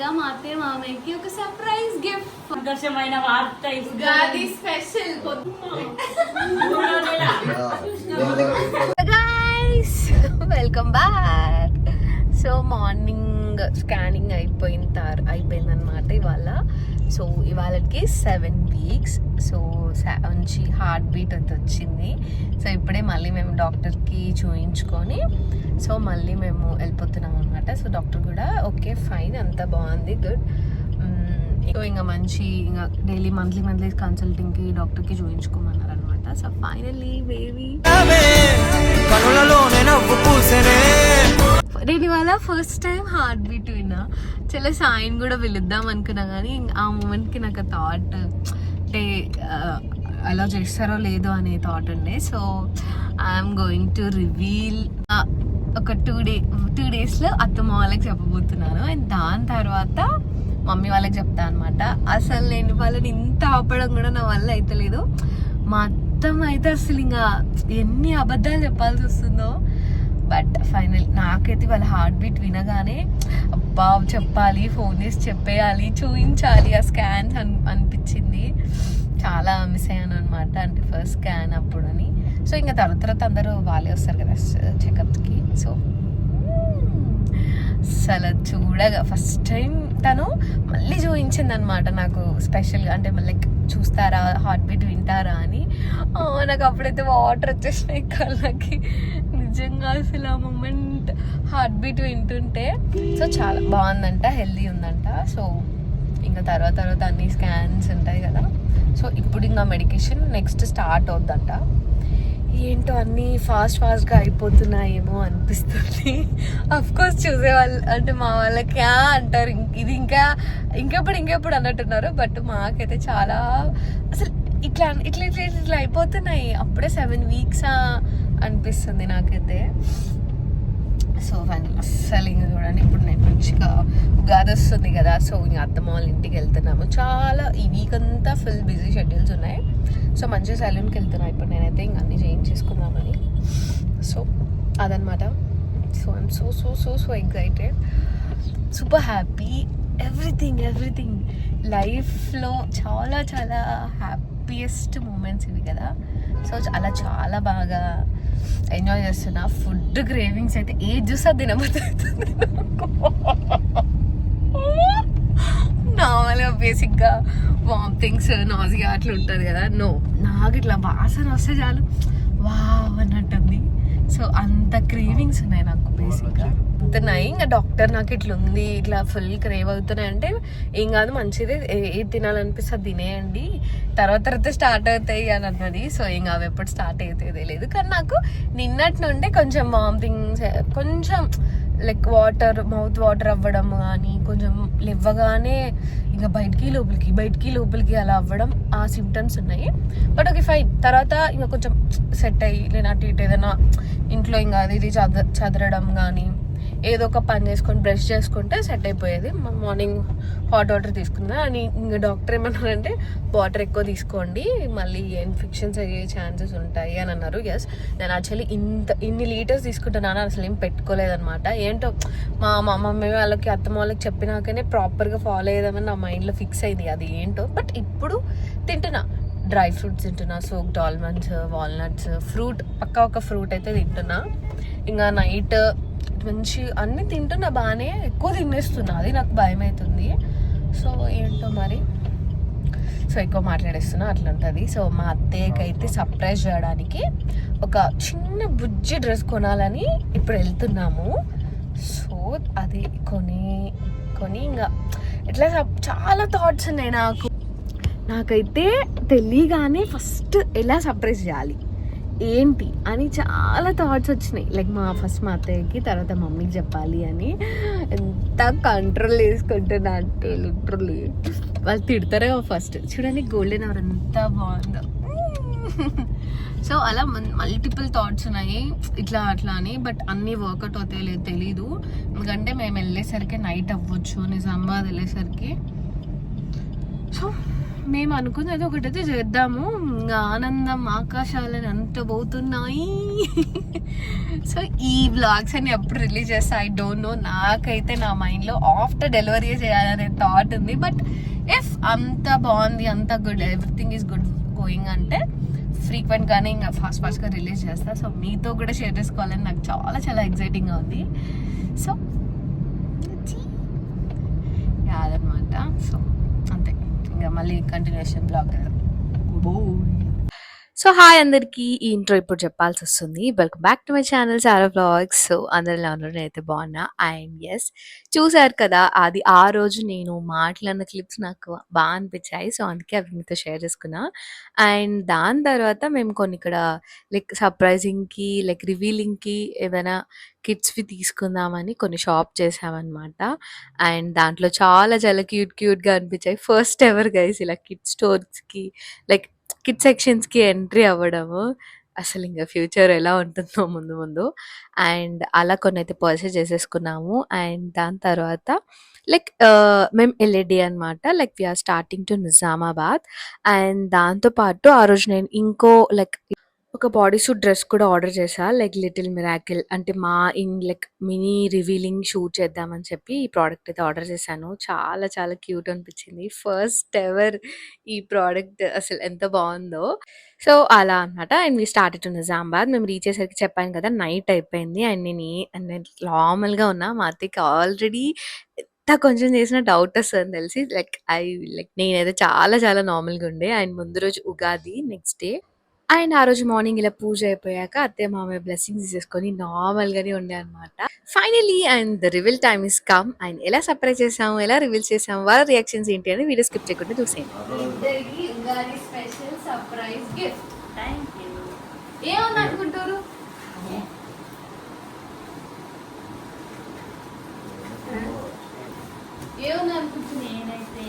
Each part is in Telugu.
మా అత్తయ్య మామయ్యకి ఒక సర్ప్రైజ్ గిఫ్ట్. సంతోషమైన వార్త Ugadi special. Guys welcome back. So morning scanning అయిపోయిందనమాట ఇవాళ. సో ఇవాళకి 7 weeks. సో మంచి హార్ట్ బీట్ అయితే వచ్చింది. సో ఇప్పుడే మళ్ళీ మేము డాక్టర్కి చూయించుకొని సో మళ్ళీ మేము వెళ్ళిపోతున్నాం అనమాట. సో డాక్టర్ కూడా ఓకే ఫైన్ అంతా బాగుంది గుడ్. ఇంకా మంచి ఇంకా డైలీ మంత్లీ కన్సల్టింగ్కి డాక్టర్కి చూయించుకోమన్నారు అనమాట. సో ఫైనల్లీ బేబీ నేను ఇవాళ ఫస్ట్ టైం హార్ట్ బీట్ విన్నా. చాలా సాయిని కూడా పిలుద్దాం అనుకున్నా కానీ ఆ మూమెంట్కి నాకు థాట్ అంటే అలా చేస్తారో లేదో అనే థాట్ ఉండే. So I'm going to reveal ఒక 2 daysలో అత్తమ్మ వాళ్ళకి చెప్పబోతున్నాను. అండ్ దాని తర్వాత మమ్మీ వాళ్ళకి చెప్తా అనమాట. అసలు నేను వాళ్ళని ఇంత ఆపడం కూడా నా వల్ల అయితలేదు. మా అత్తమ్మ అయితే అసలు ఇంకా ఎన్ని అబద్ధాలు చెప్పాల్సి వస్తుందో. బట్ ఫైనల్ నాకైతే వాళ్ళ హార్ట్ బీట్ వినగానే అబ్బా చెప్పాలి, ఫోన్ చేసి చెప్పేయాలి, చూపించాలి ఆ స్కాన్స్ అనిపించింది. చాలా మిస్ అయ్యాను అనమాట. అంటే ఫస్ట్ స్కాన్ అప్పుడు అని. సో ఇంకా తర్వాత అందరూ వాళ్ళే వస్తారు కదా చెకప్కి. సో అసలు చూడగా ఫస్ట్ టైం తను మళ్ళీ చూపించింది అనమాట నాకు స్పెషల్గా. అంటే మళ్ళీ చూస్తారా హార్ట్ బీట్ వింటారా అని. నాకు అప్పుడైతే వాటర్ వచ్చేసినాయి కళ్ళకి. నిజంగా అసలు ఆ మూమెంట్ హార్ట్ బీట్ వింటుంటే సో చాలా బాగుందంట, హెల్దీ ఉందంట. సో ఇంకా తర్వాత అన్ని స్కాన్స్ ఉంటాయి కదా. సో ఇప్పుడు ఇంకా మెడికేషన్ నెక్స్ట్ స్టార్ట్ అవుద్దంట. ఏంటో అన్నీ ఫాస్ట్గా అయిపోతున్నాయేమో అనిపిస్తుంది. అఫ్కోర్స్ చూసేవాళ్ళు అంటే మా వాళ్ళకి అంటారు ఇది ఇంకెప్పుడు అన్నట్టున్నారు. బట్ మాకైతే చాలా అసలు ఇట్లా అయిపోతున్నాయి. అప్పుడే 7 weeks అనిపిస్తుంది నాకైతే. సో ఫైనల్ అస్సలు ఇంకా చూడండి ఇప్పుడు నేను మంచిగా ఉగాది వస్తుంది కదా. సో ఇంకా అత్తమ్మ వాళ్ళ ఇంటికి వెళ్తున్నాము. చాలా ఈ వీక్ అంతా ఫుల్ బిజీ షెడ్యూల్స్ ఉన్నాయి. సో మంచిగా సెలూన్కి వెళ్తున్నాను ఇప్పుడు నేనైతే ఇంక అన్నీ చేయించేసుకుందామని. సో అదనమాట. So I'm so excited, super happy. Everything లైఫ్లో చాలా హ్యాపీయెస్ట్ మూమెంట్స్ ఇవి కదా. సో చాలా బాగా ఎంజాయ్ చేస్తున్నా. ఫుడ్ క్రేవింగ్స్ అయితే ఏది చూసా తినబోతుంది. నార్మల్గా బేసిక్గా వామిటింగ్స్ నాజియా అట్లా ఉంటుంది కదా. నాకు ఇట్లా వాసన వస్తే చాలు వావ్ అన్నట్టుంది. సో అంత క్రేవింగ్స్ ఉన్నాయి నాకు బేసిక్గా. అవుతున్నాయి ఇంకా డాక్టర్ నాకు ఇట్లా ఉంది, ఇట్లా ఫుల్ క్రేవ్ అవుతున్నాయి అంటే ఏం కాదు మంచిది, ఏది తినాలనిపిస్తుంది తినేయండి, తర్వాత స్టార్ట్ అవుతాయి అని అన్నది. సో ఏం కాదు ఎప్పుడు స్టార్ట్ అవుతాయి లేదు. కానీ నాకు నిన్నటి నుండే కొంచెం వామిటింగ్స్, కొంచెం లైక్ మౌత్ వాటర్ అవ్వడం కానీ, కొంచెం లేవగానే ఇంకా బయటికి లోపలికి అలా అవ్వడం, ఆ సిమ్టమ్స్ ఉన్నాయి. But okay fine. తర్వాత ఇంకా కొంచెం సెట్ అయ్యి నేను అటు ఇటు ఏదైనా ఇంట్లో ఇంకా అది ఇది చదరడం కానీ ఏదో ఒక పని చేసుకొని బ్రష్ చేసుకుంటే సెట్ అయిపోయేది. మార్నింగ్ హాట్ వాటర్ తీసుకున్నా అని ఇంకా డాక్టర్ ఏమన్నారంటే వాటర్ ఎక్కువ తీసుకోండి, మళ్ళీ ఇన్ఫెక్షన్స్ అయ్యే ఛాన్సెస్ ఉంటాయి అని అన్నారు. ఎస్, నేను యాక్చువల్లీ ఇన్ని లీటర్స్ తీసుకుంటున్నాను అసలు ఏం పెట్టుకోలేదన్నమాట. ఏంటో మా మమ్మీ వాళ్ళకి అత్తమ్మ వాళ్ళకి చెప్పినాకనే ప్రాపర్గా ఫాలో అయ్యేదామని నా మైండ్లో ఫిక్స్ అయింది అది ఏంటో. బట్ ఇప్పుడు తింటున్నా, డ్రై ఫ్రూట్స్ తింటున్నా, సోక్డ్ ఆల్మండ్స్, వాల్నట్స్, ఫ్రూట్ పక్కా ఒక ఫ్రూట్ అయితే తింటున్నా. ఇంకా నైట్ మంచి అన్నీ తింటున్నా, బాగానే ఎక్కువ తినేస్తున్నా, అది నాకు భయం అవుతుంది. సో ఏంటో మరి, సో ఎక్కువ మాట్లాడేస్తున్నా అట్లా ఉంటుంది. సో మా అత్తయ్యకి అయితే సర్ప్రైజ్ చేయడానికి ఒక చిన్న బుజ్జి డ్రెస్ కొనాలని ఇప్పుడు వెళ్తున్నాము. సో అది కొని ఇంకా ఇట్లా చాలా థాట్స్ ఉన్నాయి నాకైతే తెలియగానే ఫస్ట్ ఎలా సర్ప్రైజ్ చేయాలి ఏంటి అని చాలా థాట్స్ వచ్చినాయి. లైక్ మా అత్తయ్యకి, తర్వాత మమ్మీకి చెప్పాలి అని ఎంత కంట్రోల్ చేసుకుంటున్నా అంటే లిటరల్లీ వాళ్ళు తిడతారేమో ఫస్ట్. చూడండి గోల్డెన్ అవర్ ఎంత బాగుందో. సో అలా మల్టిపుల్ థాట్స్ ఉన్నాయి ఇట్లా అట్లా అని. బట్ అన్నీ వర్కౌట్ అవుతాయి లేదు తెలీదు. ఎందుకంటే మేము వెళ్ళేసరికి నైట్ అవ్వచ్చు, నిజామాబాద్ వెళ్ళేసరికి సో మేము అనుకున్నది ఒకటైతే చేద్దాము, ఇంకా ఆనందం ఆకాశాలను అంత పోతున్నాయి. సో ఈ బ్లాగ్స్ అని ఎప్పుడు రిలీజ్ చేస్తా ఐ డోంట్ నో. నాకైతే నా మైండ్లో ఆఫ్టర్ డెలివరీ చేయాలనే థాట్ ఉంది. బట్ ఇఫ్ అంత బాగుంది, అంత good, everything is good going అంటే ఫ్రీక్వెంట్గానే ఇంకా ఫాస్ట్గా రిలీజ్ చేస్తా. సో మీతో కూడా షేర్ చేసుకోవాలని నాకు చాలా చాలా ఎక్సైటింగ్గా ఉంది. సో అదనమాట. సో అంతే, ఇంకా మళ్ళీ కంటిన్యూషన్ బ్లాగ్. సో హాయ్ అందరికీ, ఈ ఇంట్రో ఇప్పుడు చెప్పాల్సి వస్తుంది. Welcome back to my channel Sara vlogs. So అందరు ఎలా ఉన్నారు? నేనైతే బాగున్నా. అండ్ ఎస్, చూసారు కదా అది ఆ రోజు నేను మాట్లాడిన క్లిప్స్ నాకు బాగా అనిపించాయి. సో అందుకే అవి మీతో షేర్ చేసుకున్నా. అండ్ దాని తర్వాత మేము కొన్ని ఇక్కడ లైక్ సర్ప్రైజింగ్కి, లైక్ రివీలింగ్కి ఏదైనా కిడ్స్వి తీసుకుందామని కొన్ని షాప్ చేసామన్నమాట. అండ్ దాంట్లో చాలా చాలా క్యూట్గా అనిపించాయి. ఫస్ట్ ఎవర్ గైస్ ఇలా కిడ్ స్టోర్స్కి, లైక్ కిడ్ సెక్షన్స్కి ఎంట్రీ అవ్వడము. అసలు ఇంకా ఫ్యూచర్ ఎలా ఉంటుందో ముందు ముందు. అండ్ అలా కొన్ని అయితే పర్చేస్ చేసేసుకున్నాము. అండ్ దాని తర్వాత లైక్ మేము ఎల్ఏడి అనమాట, like we are starting to Nizamabad. And దాంతోపాటు ఆ రోజు నేను ఇంకో లైక్ ఒక బాడీ సూట్ డ్రెస్ కూడా ఆర్డర్ చేశా, లైక్ లిటిల్ మిరాకిల్ అంటే మా లైక్ మినీ రివీలింగ్ షూట్ చేద్దామని చెప్పి ఈ ప్రోడక్ట్ అయితే ఆర్డర్ చేశాను. చాలా చాలా క్యూట్ అనిపించింది. ఫస్ట్ ఎవర్ ఈ ప్రోడక్ట్ అసలు ఎంత బాగుందో. సో అలా అనమాట. And me started to Nizamabad. మేము రీచ్ అయ్యేసరికి చెప్పాను కదా నైట్ అయిపోయింది. అండ్ నేను నార్మల్గా ఉన్నా. మా అత్తయ్యకి ఆల్రెడీ ఎంత కొంచెం చేసిన డౌట్ వస్తుందని తెలిసి లైక్ నేనైతే చాలా చాలా నార్మల్గా ఉండే. అండ్ ముందు రోజు ఉగాది నెక్స్ట్ డే. అండ్ ఆ రోజు మార్నింగ్ ఇలా పూజ అయిపోయాక అత్తయ్య మామయ్య బ్లెస్సింగ్స్ తీసేసుకొని నార్మల్గానే ఉండే అనమాట. Finally and the reveal time is come. And ఎలా సర్ప్రైజ్ చేసాము, ఎలా రివీల్ చేసాము, వాళ్ళ రియాక్షన్స్ ఏంటి అని వీడియో స్కిప్ చేయకుండా చూసేయండి. ఇద్దరికి Ugadi special surprise gift. Thank you. ఏమన్నా అనుకుంటారు? ఏమన్నా అనుకుంటున్నా? నేనైతే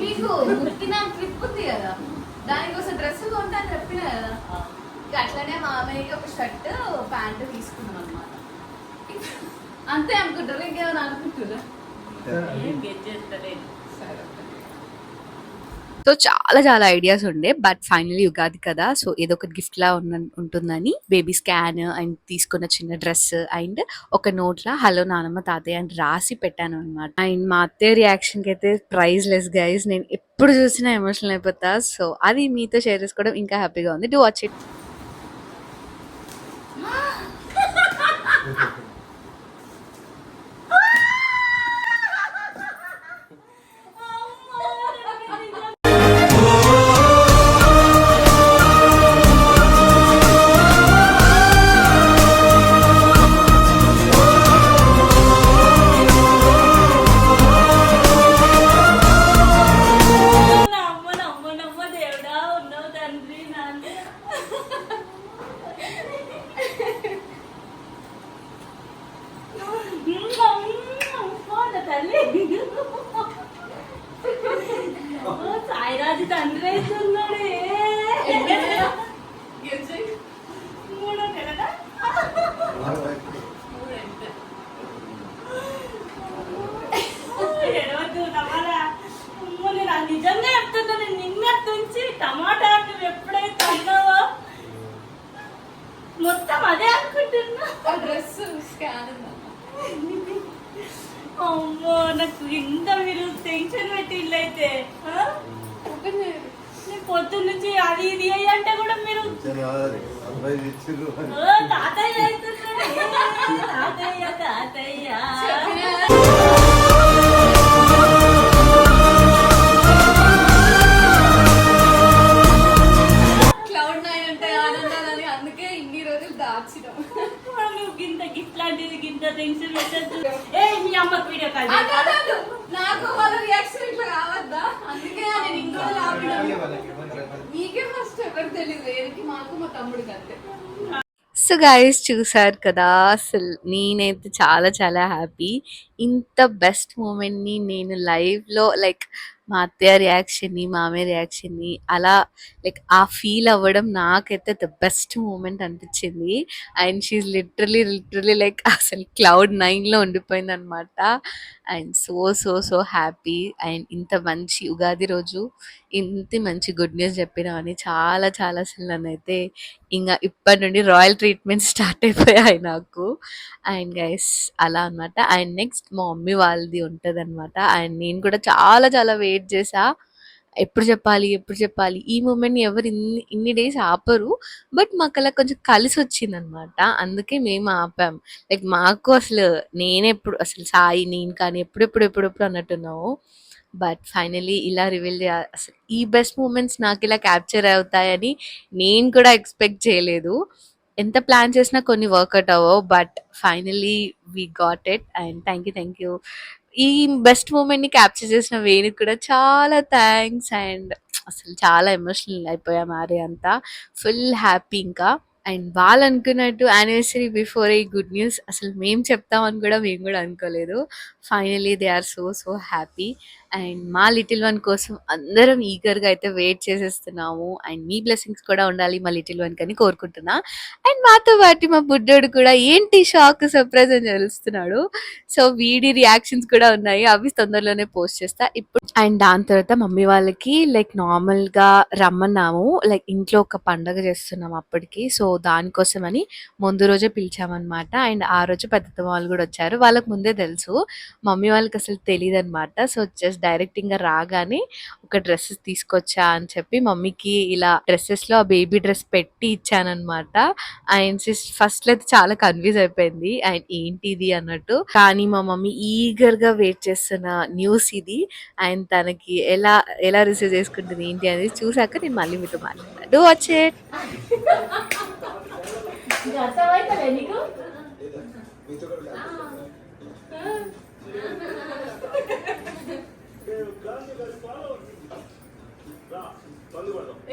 మీకు పుట్టిన ట్రిప్ ఉంది కదా, దానికోసం డ్రెస్ కొంటాను చెప్పిన కదా. అట్లనే మామయ్యకి ఒక షర్ట్ ప్యాంటు తీసుకున్నాం అనమాట. అంతే అనుకుంటారు, ఇంకేమైనా అనుకుంటున్నా? సో చాలా చాలా ఐడియాస్ ఉండే. బట్ ఫైనలీ ఉగాది కదా, సో ఏదో ఒక గిఫ్ట్ లా ఉంటుందని బేబీ స్కాన్ అండ్ తీసుకున్న చిన్న డ్రెస్ అండ్ ఒక నోట్ లా హలో నానమ్మ తాతయ్య అని రాసి పెట్టాను అనమాట. అండ్ మా అత్తయ్య రియాక్షన్ కి అయితే ప్రైజ్ లెస్ గైస్. నేను ఎప్పుడు చూసినా ఎమోషనల్ అయిపోతా. సో అది మీతో షేర్ చేసుకోవడం ఇంకా హ్యాపీగా ఉంది. Do watch it. సాయిరాజు తండ్రి వేస్తున్నాడు. మూడో నెలదా? ఎడవద్దు నవ్వాలా. నేను నిజంగా చెప్తున్నా, నేను నిన్నటి నుంచి టమాటా నువ్వు ఎప్పుడైతే అన్నావో మొత్తం అదే అనుకుంటున్నా. డ్రెస్ స్కాన్ అమ్మో, నాకు ఇంత మీరు టెన్షన్ పెట్టి ఇల్లైతే నేను పొద్దున్న నుంచి అది ఇది అంటే కూడా మీరు తాతయ్య అవుతున్నాడు. తాతయ్య తాతయ్య క్లౌడ్ నైన్ అంటే ఆనందాలని, అందుకే ఇన్ని రోజులు దాచినాం. గింత గిఫ్ట్ లాంటిది గింత టెన్షన్ పెట్టద్దు. ఏ మీ అమ్మకు వీడియో కాల్ నాకు వాళ్ళ రియాక్షన్ ఇట్లా కావద్దా, అందుకే నేను ఇంకో మీకే ఫస్ట్ ఎవరు తెలియదు, వేరికి మాకు మా తమ్ముడికి అంతే. సో గైస్ చూసారు కదా, అసలు నేనైతే చాలా చాలా హ్యాపీ. ఇంత బెస్ట్ మూమెంట్ని నేను లైవ్లో లైక్ మా అత్తయ్య రియాక్షన్ని, మామయ్య రియాక్షన్ని అలా లైక్ ఆ ఫీల్ అవ్వడం నాకైతే ద బెస్ట్ మూమెంట్ అనిపించింది. అండ్ షీఈ్ లిటరలీ లైక్ అసలు క్లౌడ్ 9లో ఉండిపోయింది అనమాట. And so happy. అండ్ ఇంత మంచి ఉగాది రోజు ఇంత మంచి గుడ్ న్యూస్ చెప్పినామని చాలా చాలా అసలు నన్నైతే ఇంకా ఇప్పటి నుండి రాయల్ ట్రీట్మెంట్ స్టార్ట్ అయిపోయాయి నాకు. అండ్ గైస్ అలా అనమాట. అండ్ నెక్స్ట్ మా మమ్మీ వాళ్ళది ఉంటది అనమాట. అండ్ నేను కూడా చాలా చాలా వెయిట్ చేసా, ఎప్పుడు చెప్పాలి ఎప్పుడు చెప్పాలి. ఈ మూమెంట్ ఎవరు ఇన్ని డేస్ ఆపరు, బట్ మాకు అలా కొంచెం కలిసి వచ్చింది అనమాట. అందుకే మేము ఆపాం. లైక్ మాకు అసలు నేనెప్పుడు అసలు సాయి నేను కానీ ఎప్పుడెప్పుడు అన్నట్టున్నావు. బట్ ఫైనలీ ఇలా రివీల్ అసలు ఈ బెస్ట్ మూమెంట్స్ నాకు ఇలా క్యాప్చర్ అవుతాయని నేను కూడా ఎక్స్పెక్ట్ చేయలేదు. ఎంత ప్లాన్ చేసినా కొన్ని వర్కౌట్ అవ్వవు, but finally we got it. And thank you ఈ బెస్ట్ మూమెంట్ ని క్యాప్చర్ చేసిన వేణుకి కూడా చాలా థ్యాంక్స్. అండ్ అసలు చాలా ఎమోషనల్ అయిపోయాం మ్యారీ అంతా, ఫుల్ హ్యాపీ ఇంకా. అండ్ వాళ్ళు అనుకున్నట్టు యానివర్సరీ బిఫోర్ ఈ గుడ్ న్యూస్ అసలు మేము చెప్తామని కూడా మేము కూడా అనుకోలేదు. Finally they are so happy. And మా లిటిల్ వన్ కోసం అందరం ఈగర్గా అయితే వెయిట్ చేసేస్తున్నాము. అండ్ మీ బ్లెస్సింగ్స్ కూడా ఉండాలి మా లిటిల్ వన్ కని కోరుకుంటున్నా. అండ్ మాతో పాటు మా బుడ్డోడు కూడా ఏంటి షాక్ సర్ప్రైజ్ అని తెలుస్తున్నాడు. సో వీడి రియాక్షన్స్ కూడా ఉన్నాయి, అవి తొందరలోనే పోస్ట్ చేస్తా ఇప్పుడు. అండ్ దాని తర్వాత మమ్మీ వాళ్ళకి లైక్ నార్మల్గా రమ్మన్నాము, లైక్ ఇంట్లో ఒక పండగ చేస్తున్నాము అప్పటికి. సో దానికోసమని ముందు రోజే పిలిచామన్నమాట. అండ్ ఆ రోజు పెద్దమ్మ వాళ్ళు కూడా వచ్చారు. వాళ్ళకి ముందే తెలుసు, మమ్మీ వాళ్ళకి అసలు తెలియదు అనమాట. సో జస్ట్ డైరెక్ట్ ఇంకా రాగానే ఒక డ్రెస్సెస్ తీసుకొచ్చా అని చెప్పి మమ్మీకి ఇలా డ్రెస్సెస్ లో ఆ బేబీ డ్రెస్ పెట్టి ఇచ్చానమాట. అండ్ ఫస్ట్ లో అయితే చాలా కన్ఫ్యూజ్ అయిపోయింది అండ్ ఏంటి ఇది అన్నట్టు. కానీ మా మమ్మీ ఈగర్ గా వెయిట్ చేస్తున్న న్యూస్ ఇది. అండ్ తనకి ఎలా ఎలా రిసీవ్ చేసుకుంటుంది ఏంటి అనేది చూసాక నేను మళ్ళీ మీతో మాట్లాడతాను. Do watch it.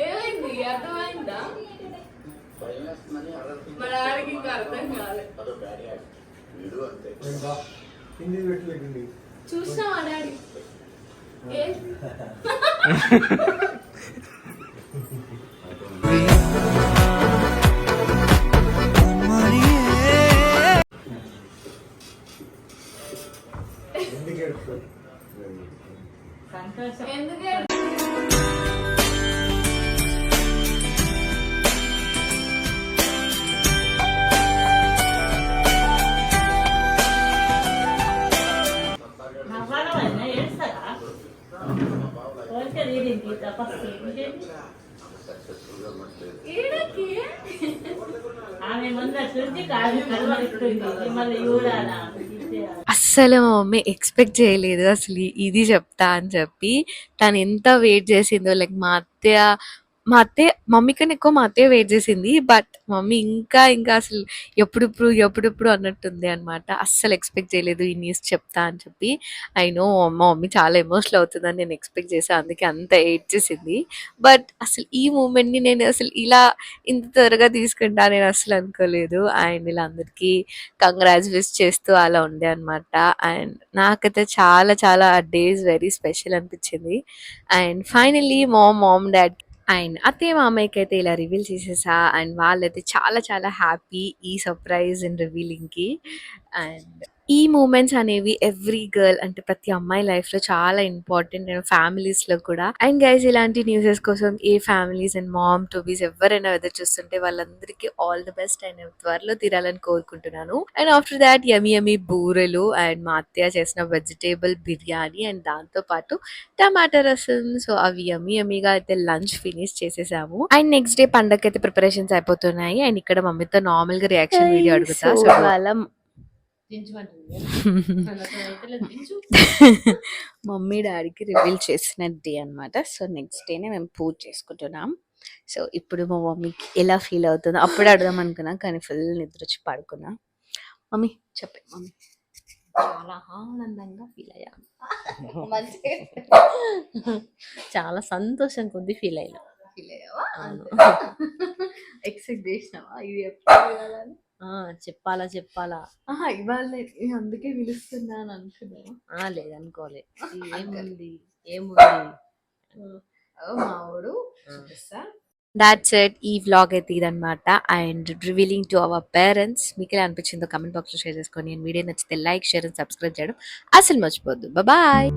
ఏమైంది అర్థమైందా? మా డాడీకి ఇంకా అర్థం కాలేదు. చూసినావా డాడీ? ఎందుకే అస్సలు మా మమ్మీ ఎక్స్పెక్ట్ చేయలేదు అసలు ఇది చెప్తా అని చెప్పి. తను ఎంత వెయిట్ చేసిందో, లైక్ మా అత్తయ్య మమ్మీ కన్నా ఎక్కువ మా అత్తయ్య వెయిట్ చేసింది. బట్ మమ్మీ ఇంకా అసలు ఎప్పుడెప్పుడు అన్నట్టుంది అనమాట. అస్సలు ఎక్స్పెక్ట్ చేయలేదు ఈ న్యూస్ చెప్తా అని చెప్పి. ఐ నో మా మమ్మీ చాలా ఎమోషనల్ అవుతుందని నేను ఎక్స్పెక్ట్ చేశాను, అందుకే అంత వెయిట్ చేసింది. బట్ అసలు ఈ మూమెంట్ని నేను అసలు ఇలా ఇంత త్వరగా తీసుకుంటా నేను అసలు అనుకోలేదు. అండ్ ఇలా అందరికీ కంగ్రాట్స్ విష్ చేస్తూ అలా ఉండే అనమాట. అండ్ నాకైతే చాలా చాలా ఆ డేస్ వెరీ స్పెషల్ అనిపించింది. And finally mom dad and అత్తయ్య మామయ్యకి అయితే ఇలా రివీల్ చేసేసా. అండ్ వాళ్ళైతే చాలా చాలా హ్యాపీ ఈ సర్ప్రైజ్ అండ్ రివీలింగ్ కి. అండ్ ఈ మూమెంట్స్ అనేవి ఎవ్రీ గర్ల్ అంటే ప్రతి అమ్మాయి లైఫ్ లో చాలా ఇంపార్టెంట్ అండ్ ఫ్యామిలీస్ లో కూడా. అండ్ గైస్ ఇలాంటి న్యూసెస్ కోసం ఏ ఫ్యామిలీస్ అండ్ మామ్ టుబీస్ ఎవరైనా ఎదురు చూస్తుంటే వాళ్ళందరికీ ఆల్ ది బెస్ట్ అండ్ త్వరలో తీరాలని కోరుకుంటున్నాను. అండ్ ఆఫ్టర్ దాట్ యమీ బూరెలు అండ్ మా అత్తయ్య చేసిన వెజిటేబుల్ బిర్యానీ అండ్ దాంతో పాటు టమాటా రసం. సో అవి యమీగా అయితే లంచ్ ఫినిష్ చేసేసాము. అండ్ నెక్స్ట్ డే పండగ అయితే ప్రిపరేషన్స్ అయిపోతున్నాయి. అండ్ ఇక్కడ మమ్మీతో నార్మల్ గా రియాక్షన్ వీడియో అడుగుతా. సో వాళ్ళ మమ్మీ డాడీకి రివీల్ చేసిన డే అనమాట. సో నెక్స్ట్ డేనే మేము పూజ చేసుకుంటున్నాం. సో ఇప్పుడు మా మమ్మీకి ఎలా ఫీల్ అవుతుందో అప్పుడే అడదాం అనుకున్నా, కానీ ఫుల్ నిద్ర వచ్చి పడుకున్నా. మమ్మీ చెప్పే మమ్మీ. చాలా ఆనందంగా ఫీల్ అయ్యాను, చాలా సంతోషం కొద్ది ఫీల్ అయ్యా. ఎక్స్పెక్ట్ చేసినావా ఇది ఎప్పుడు చెప్పాలా ఇవాళ అందుకే పిలుస్తున్నాను అనుకున్నావా? లేదనుకోలే. ఏముంది ఏముంది మావాడు చూపిస్తా. That's it. ఈ వ్లాగ్ అయితే ఇదనమాట. And revealing to our parents. మీకు ఎలా అనిపించిందో కమెంట్ బాక్స్లో షేర్ చేసుకొని, అండ్ వీడియో నచ్చితే లైక్, షేర్ అండ్ సబ్స్క్రైబ్ చేయడం అసలు మర్చిపోద్దు. బాయ్.